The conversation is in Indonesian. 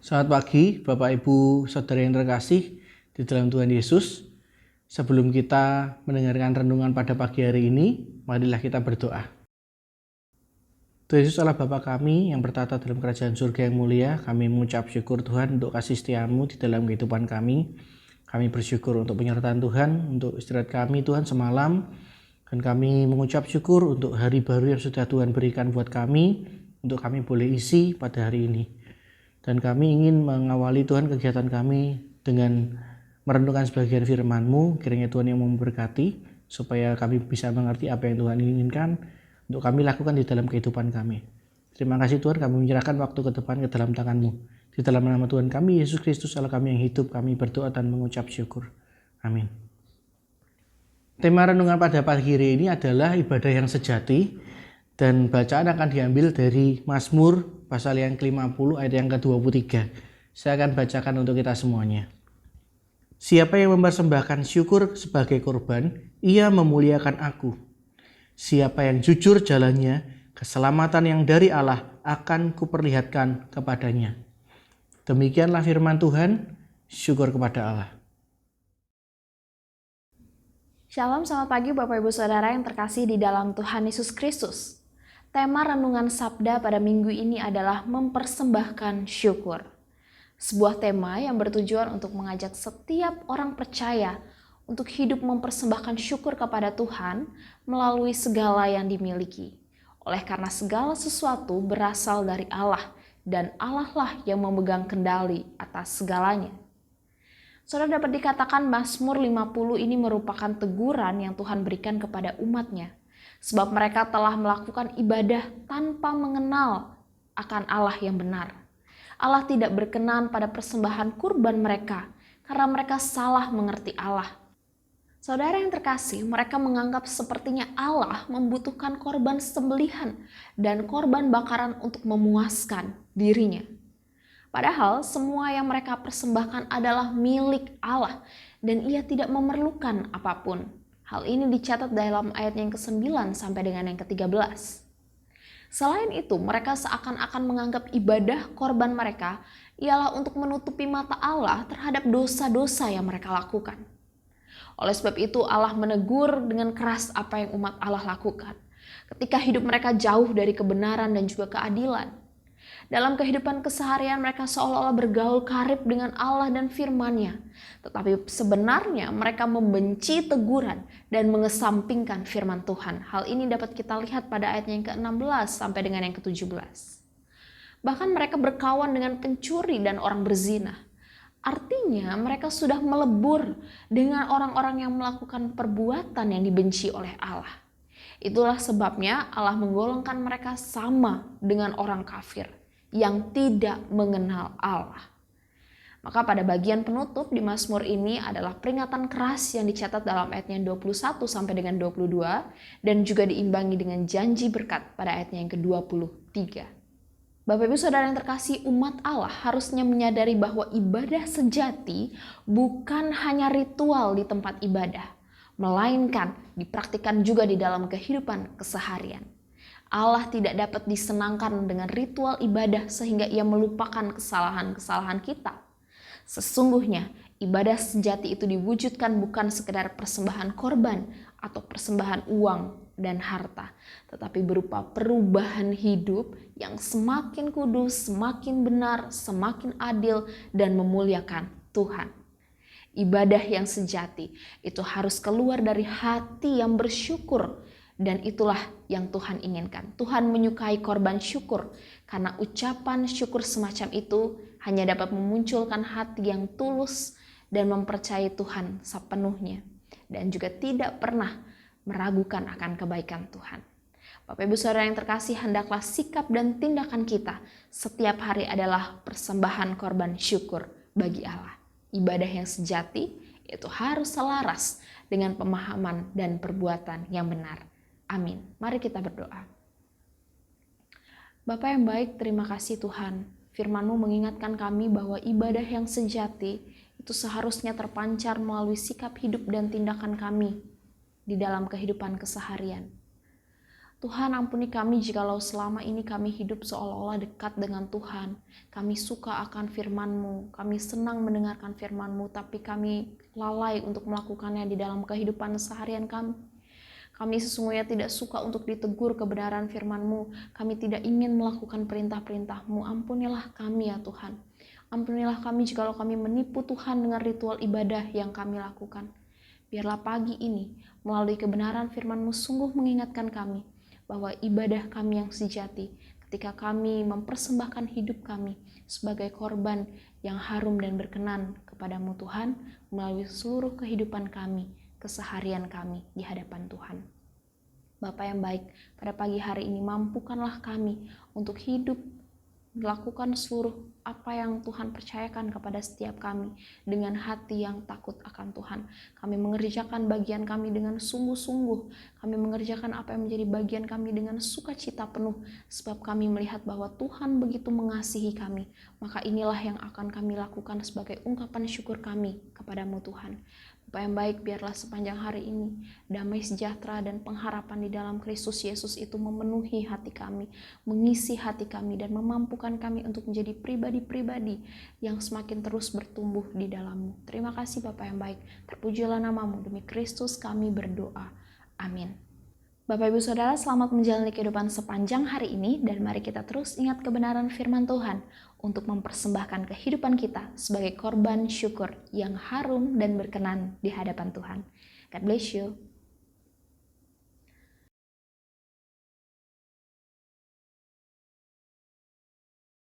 Selamat pagi Bapak Ibu Saudara yang terkasih di dalam Tuhan Yesus. Sebelum kita mendengarkan renungan pada pagi hari ini, marilah kita berdoa. Tuhan Yesus adalah Bapa kami yang bertata dalam kerajaan surga yang mulia. Kami mengucap syukur Tuhan untuk kasih setia-Mu di dalam kehidupan kami. Kami bersyukur untuk penyertaan Tuhan, untuk istirahat kami Tuhan semalam. Dan kami mengucap syukur untuk hari baru yang sudah Tuhan berikan buat kami, untuk kami boleh isi pada hari ini. Dan kami ingin mengawali Tuhan kegiatan kami dengan merenungkan sebagian firman-Mu, kiranya Tuhan yang memberkati, supaya kami bisa mengerti apa yang Tuhan inginkan untuk kami lakukan di dalam kehidupan kami. Terima kasih Tuhan, kami menyerahkan waktu ke depan ke dalam tangan-Mu. Di dalam nama Tuhan kami, Yesus Kristus Allah kami yang hidup, kami berdoa dan mengucap syukur. Amin. Tema renungan pada pagi hari ini adalah ibadah yang sejati, dan bacaan akan diambil dari Mazmur pasal yang ke-50 ayat yang ke-23. Saya akan bacakan untuk kita semuanya. Siapa yang mempersembahkan syukur sebagai korban, ia memuliakan aku. Siapa yang jujur jalannya, keselamatan yang dari Allah akan kuperlihatkan kepadanya. Demikianlah firman Tuhan, syukur kepada Allah. Shalom, selamat pagi Bapak Ibu Saudara yang terkasih di dalam Tuhan Yesus Kristus. Tema renungan sabda pada minggu ini adalah mempersembahkan syukur. Sebuah tema yang bertujuan untuk mengajak setiap orang percaya untuk hidup mempersembahkan syukur kepada Tuhan melalui segala yang dimiliki. Oleh karena segala sesuatu berasal dari Allah dan Allah lah yang memegang kendali atas segalanya. Saudara, dapat dikatakan Mazmur 50 ini merupakan teguran yang Tuhan berikan kepada umatnya. Sebab mereka telah melakukan ibadah tanpa mengenal akan Allah yang benar. Allah tidak berkenan pada persembahan kurban mereka karena mereka salah mengerti Allah. Saudara yang terkasih, mereka menganggap sepertinya Allah membutuhkan korban sembelihan dan korban bakaran untuk memuaskan dirinya. Padahal semua yang mereka persembahkan adalah milik Allah dan ia tidak memerlukan apapun. Hal ini dicatat dalam ayat yang ke-9 sampai dengan yang ke-13. Selain itu, mereka seakan-akan menganggap ibadah korban mereka ialah untuk menutupi mata Allah terhadap dosa-dosa yang mereka lakukan. Oleh sebab itu, Allah menegur dengan keras apa yang umat Allah lakukan ketika hidup mereka jauh dari kebenaran dan juga keadilan. Dalam kehidupan keseharian mereka seolah-olah bergaul karib dengan Allah dan firman-Nya. Tetapi sebenarnya mereka membenci teguran dan mengesampingkan firman Tuhan. Hal ini dapat kita lihat pada ayat yang ke-16 sampai dengan yang ke-17. Bahkan mereka berkawan dengan pencuri dan orang berzina. Artinya mereka sudah melebur dengan orang-orang yang melakukan perbuatan yang dibenci oleh Allah. Itulah sebabnya Allah menggolongkan mereka sama dengan orang kafir yang tidak mengenal Allah. Maka pada bagian penutup di Mazmur ini adalah peringatan keras yang dicatat dalam ayatnya 21 sampai dengan 22 dan juga diimbangi dengan janji berkat pada ayatnya yang ke-23. Bapak Ibu Saudara yang terkasih, umat Allah harusnya menyadari bahwa ibadah sejati bukan hanya ritual di tempat ibadah, melainkan dipraktikkan juga di dalam kehidupan keseharian. Allah tidak dapat disenangkan dengan ritual ibadah sehingga ia melupakan kesalahan-kesalahan kita. Sesungguhnya ibadah sejati itu diwujudkan bukan sekedar persembahan korban atau persembahan uang dan harta, tetapi berupa perubahan hidup yang semakin kudus, semakin benar, semakin adil dan memuliakan Tuhan. Ibadah yang sejati itu harus keluar dari hati yang bersyukur. Dan itulah yang Tuhan inginkan. Tuhan menyukai korban syukur karena ucapan syukur semacam itu hanya dapat memunculkan hati yang tulus dan mempercayai Tuhan sepenuhnya dan juga tidak pernah meragukan akan kebaikan Tuhan. Bapak Ibu Saudara yang terkasih, hendaklah sikap dan tindakan kita setiap hari adalah persembahan korban syukur bagi Allah. Ibadah yang sejati itu harus selaras dengan pemahaman dan perbuatan yang benar. Amin. Mari kita berdoa. Bapa yang baik, terima kasih Tuhan. Firman-Mu mengingatkan kami bahwa ibadah yang sejati itu seharusnya terpancar melalui sikap hidup dan tindakan kami di dalam kehidupan keseharian. Tuhan, ampuni kami jikalau selama ini kami hidup seolah-olah dekat dengan Tuhan. Kami suka akan firman-Mu, kami senang mendengarkan firman-Mu, tapi kami lalai untuk melakukannya di dalam kehidupan seharian kami. Kami sesungguhnya tidak suka untuk ditegur kebenaran firman-Mu. Kami tidak ingin melakukan perintah-perintah-Mu. Ampunilah kami ya Tuhan. Ampunilah kami jikalau kami menipu Tuhan dengan ritual ibadah yang kami lakukan. Biarlah pagi ini, melalui kebenaran firman-Mu sungguh mengingatkan kami bahwa ibadah kami yang sejati ketika kami mempersembahkan hidup kami sebagai korban yang harum dan berkenan kepadamu Tuhan melalui seluruh kehidupan kami, keseharian kami di hadapan Tuhan. Bapa yang baik, pada pagi hari ini mampukanlah kami untuk hidup melakukan seluruh apa yang Tuhan percayakan kepada setiap kami dengan hati yang takut akan Tuhan. Kami mengerjakan bagian kami dengan sungguh-sungguh. Kami mengerjakan apa yang menjadi bagian kami dengan sukacita penuh, sebab kami melihat bahwa Tuhan begitu mengasihi kami. Maka inilah yang akan kami lakukan sebagai ungkapan syukur kami kepadamu Tuhan. Bapa yang baik, biarlah sepanjang hari ini damai sejahtera dan pengharapan di dalam Kristus Yesus itu memenuhi hati kami, mengisi hati kami, dan memampukan kami untuk menjadi pribadi-pribadi yang semakin terus bertumbuh di dalam-Mu. Terima kasih Bapa yang baik, terpujilah nama-Mu, demi Kristus kami berdoa. Amin. Bapak Ibu Saudara, selamat menjalani kehidupan sepanjang hari ini, dan mari kita terus ingat kebenaran firman Tuhan untuk mempersembahkan kehidupan kita sebagai korban syukur yang harum dan berkenan di hadapan Tuhan. God bless you.